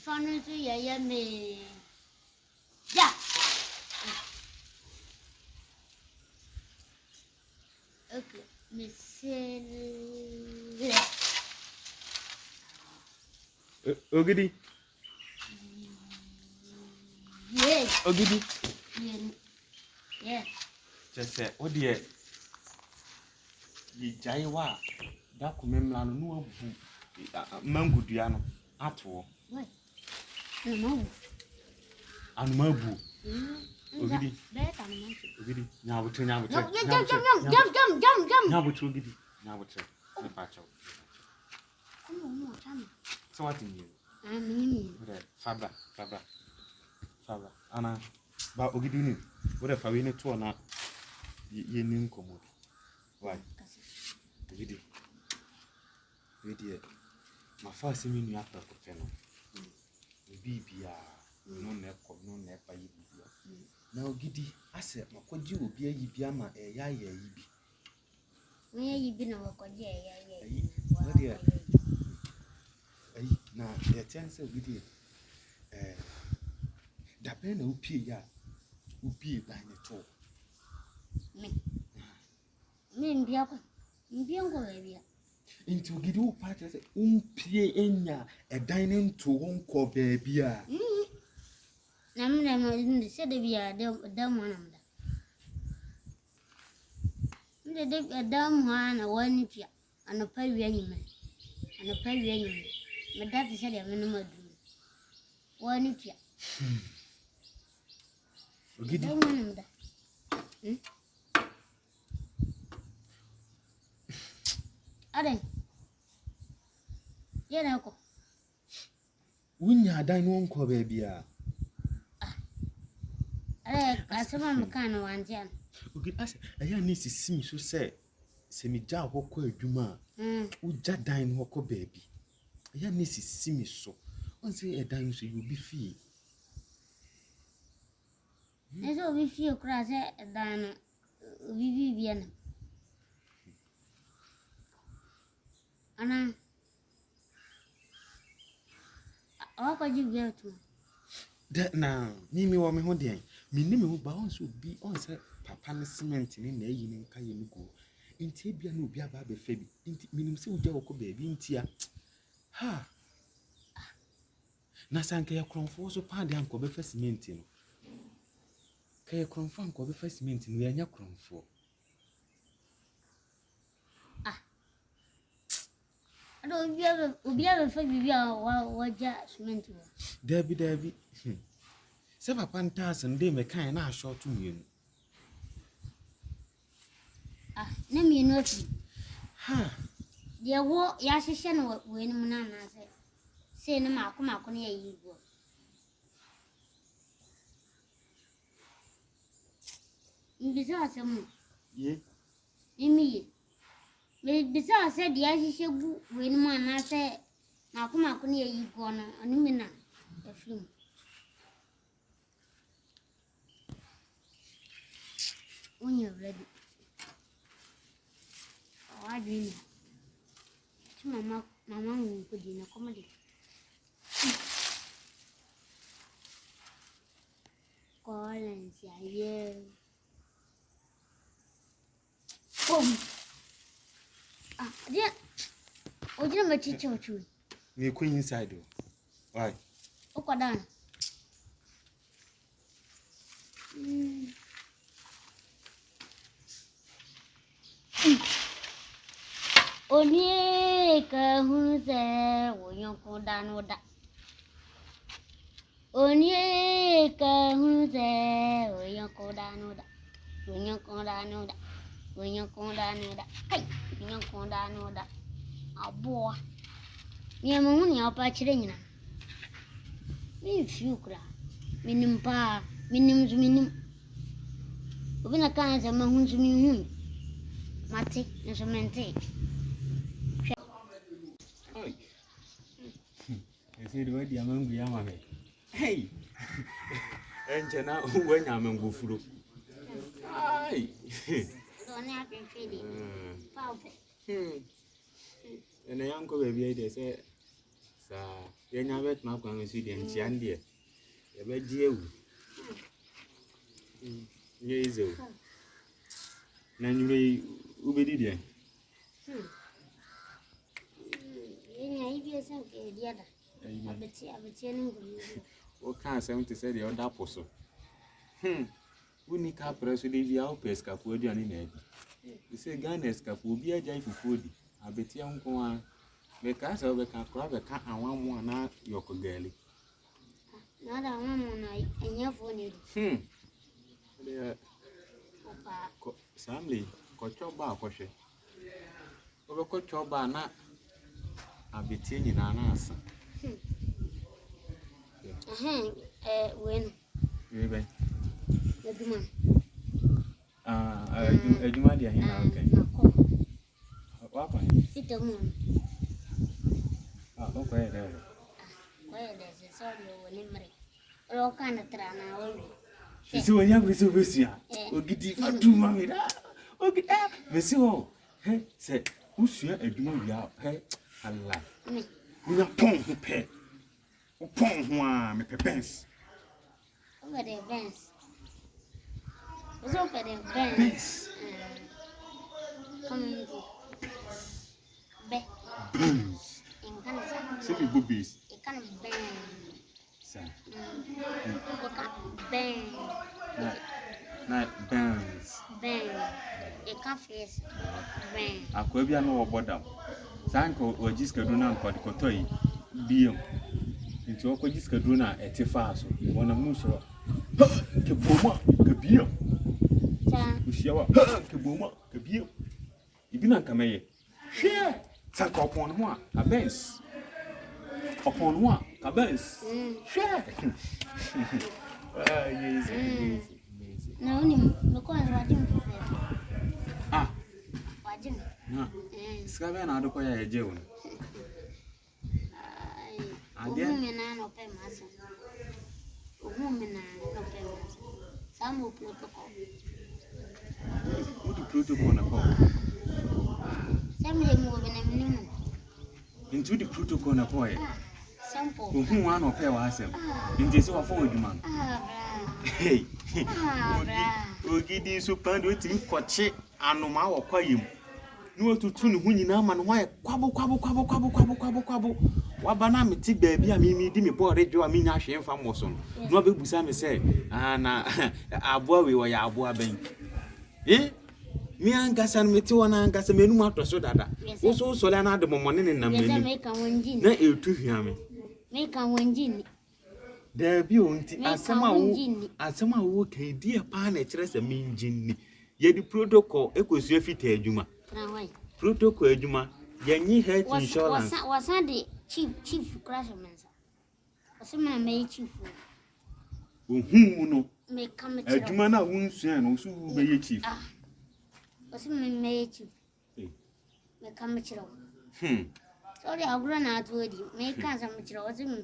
fun to ya me. Yeah. Okay, Miss Ogidi. Yes. Ogidi. Yeah. Just say, oh dear. Ye jaiwa. That kumemlano no mango diano at all. What? No. Mabu. Ogidi. Ogidi. Now we jump. Ogidi. Now we check. Pato. So what in you? Fabra. Anna. But Ogidi. What if I win it to an ye name commode? Why? Ogidi. My first mean you after the panel. Bibia, no nepo, no nepa yibia. Now, Giddy, I said, my could you be a yibiama, a ya yibi? Where you been over? Yeah. Now, the chance of Giddy. The pen will be ya, will be by the talk. Me, Bianco, area. Into Gidu parties, pie enya, a dining to one call baby. I'm the city be a dumb one. A dumb one, a one pia, and a pay animal, and a pay animal. But that is a minimum. One pia. Ogidi. Ade. Yeah, uncle. When you dine one call baby. I saw my kind of one, Jan. Okay, I need to see me so say, semi jar hoko a juma, uja dine hoko baby. I need to see me so. Once say a dine so you'll be fee. I saw we feel crass than Vivian. Anna, how could you get to? That now, Mimi or me holding. Me name will bounce would be on say papa cement in a yin kayin go. In Tibia no be a baby fabi. In minim so jawko baby in tia. Ha. Nasanka ya kronfo so padi anko be first cement no. Kaya kronfo anko be first cement no ya nya kronfo. I don't be ever fabi what cement. Debbie. Se papa ntas nde me kan na short to you. Name you know. Ha. There were Yashishan when Munana said, say no, Makuma, near you go. Besides, Ye. me. Besides, said Yashishan when Mana said, Makuma, near you go on a minute. The film. When you're ready. Oh, I dream. Mamma will put in a comedy. Collins, yeah. Oh, dear. Oh, you never teach you. Me queen inside. Why? Oh, go down. Only who's there when you go down with that. Only who's there when you go down with that. When you go down with that. When you go down with that. Hey, when you go down with that. A boy. Near moon, you're patching. Me few cry. Minim pa, minim. When I can't say my hoon's me. Mati, is a mente. I said, where the among the yamame. Hey! And Jana, when I'm go through. Aye! Don't have to feed it. And a uncle baby, they say, yɛnya bɛtena kwan no so deɛ nkyia ndeɛ yɛbɛgye awu nyɛ ize o na nwere yi wobɛdi deɛ yɛnya ibi ɛsɛ nke ɛdi ada abɛtie no nkɔmmɔ woka asɛm te sɛ deɛ ɔda po so woni ka prɛ so de bia wopɛ esikafoɔ aduane na adi sɛ Ghana esikafoɔ obi agyae fufuo di abɛtie nko a bɛka sɛ wobɛka kora bɛka awamu a na yɔkɔ gaali na da awamu na ɛnyɛfoɔ ne di Samle kɔtwɔ ba akɔhwɛ wobɛkɔtwɔ ba na abɛtie nyinaa na asa wenu webɛn adwuma deɛ he na woka wakwan sita mu wokɔyɛ dɛ kɔyɛ dɛ sɛ sɛ ɔde wɔ ne mmere ɔka no tra na wɔwe sisi wanya bese obesua ogidi aduma me da ogidi bese ho he se usua aduma wia he Allah unya pon ho pe pon ho a me pepens over the Benz was over the Benz come be in Canada so be boobies it can bang sa bang na dance bang it can face bang akwa bia no wo bodam sanko ojiskadu na nkodikotoyi biom nti okojiskadu na etifa so wona muso ke boma ke biom ta usiawa ke boma ke biom ibina kameye hwe sanko opon ho a benz opon ho a benz hwe yes na oni mko wajim wajim na skabe na adoko ya eje won ade mena no pe masa mena no pe masa samo protocol what the protocol na call samle mo bena minimum into the protocol na call sample ohu wa no pe wa asem nti se wa fo adwuma hey ogidi so pande otimi koche anoma wo kwayem ni otutu ne hu nyina ma no wa kwabo waba na meti baabi a mimi di me bɔɔre dwo a minya hwe mfa mmoso no na obebusa me sɛ na aboa we wo ya aboa ban mi angasa no meti wona angasa menum atoso dada wo so so le na de momone ne nam ni na etu hia me meka wanjini da bi o nti asema wo kan di e pa na kire sɛ minjini ye di protocol ekosua fita adwuma protocol adwuma yanyi health insurance wasade chief crash mensa wasema me chief ohun no me come adwuma na wo nsua no so be ye chief wasema me chief me come chiro sorry agro na atodi me kan sa me chiro wasema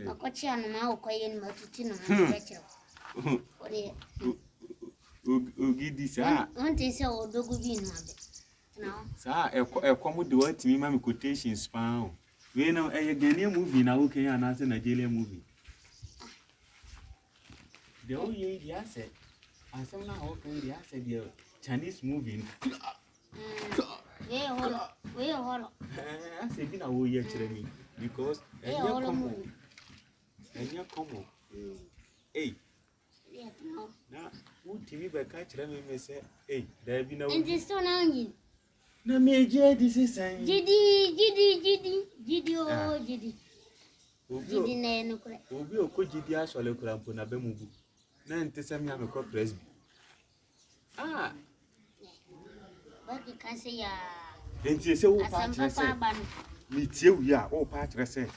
akochi anu ma okoye ni matuti no me chiro ore ogidi sa onte se odogu bi no abe no sa ekomu de watimi ma me quotations pa o we na Ghanaian movie na okay na say Nigerian movie the whole year dia say asem na okay dia say the Chinese movie we holo I say bi na wo year kire mi because enya komo hey na wo timi be ka kire mi say hey da bi na wo ndi so na nyi na meje disi san jidi o jidi na no kure obi okojidi asole kura mpo na bemubu na ntesem ya mekọ presby baki kan se ya enti se wo pa kire se mi tie wi a wo pa kire se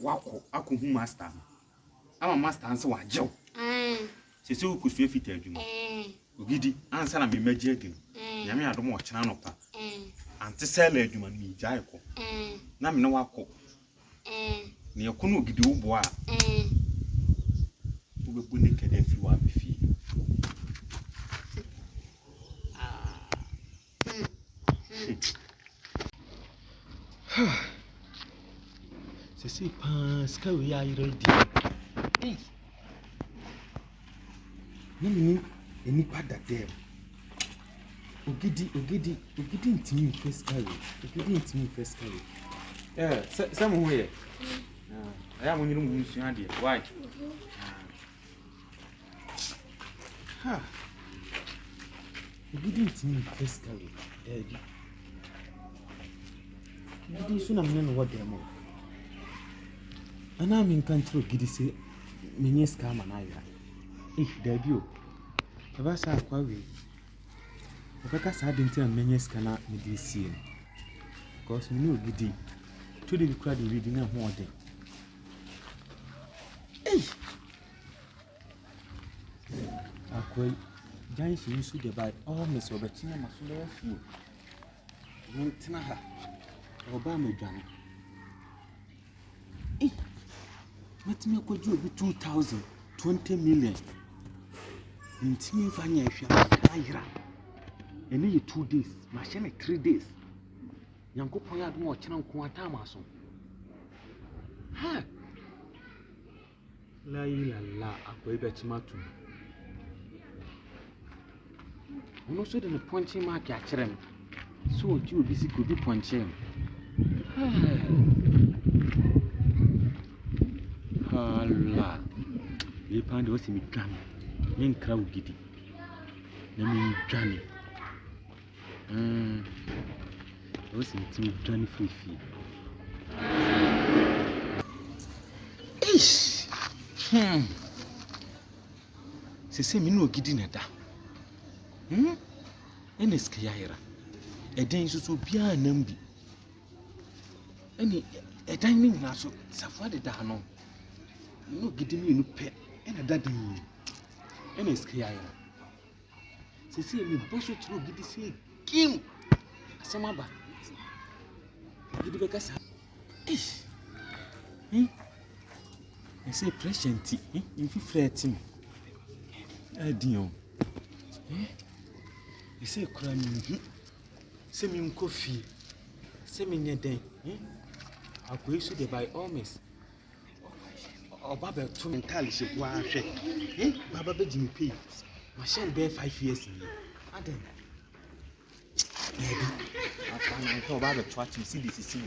wako akohu master ama master nse wajew se wo kusua fita adwuma ogidi ansa na me magye adi nyame adom o kyena no pa ante sele adwuma ni gyae ko na me ne wako ne yakono ogidi wo bo a wo bebu ne kede fi wa befi see sika we are ready. Hey. Nini enipa da dem. Ogidi ntimi first carry. Ogidi ntimi first carry. Some who here. I am only room you and why? Ha. Ogidi ntimi first carry. Ogidi so na me no what dem. Ana me control Ogidi say me scam na ya. Daddy o. Eba sa akwa we. Okaka sa denti na menye scanner me dey see. Because me no Ogidi. Today we crowd reading na ho ode. Akwa dan shi su de by all me so beti na maso le fu. Ntina ha. Oba me dwan. Matime kwaji obi 2000, 20 million. Ntimi fanya ehwa ayira. Ene ye 2 days, machine 3 days. Yankopon ya do ochena nko atama so. Ha. La ila akwa be chimatu. Ono so de ne ponche mark ya kire me. So oji obi si ko bi ponche me. Hala. Ye pande o si mi dwane. Men kra Ogidi. Na mi dwane. O si mi dwane fifi. Ish. Se mi no Ogidi na da. Ene skiyayira. Eden so bia nambi. Ene edan ni nyina so safo de da no. No Ogidi mi no pe. Ene dada yi. Ene skiyayira. Se mi boso chiro Ogidi se kim. Asema ba. Ogidi be kasa. Ese presenti. Infi freti mi. Adion. Ese kura mi. Se mi nkofi. Se mi nyeden. Akwa isu de by all means. Oba be to mental she kwa hwe. Baba be jimi pay. Machine be 5 years ni. Aden. Akwa na to oba be to achi see this so.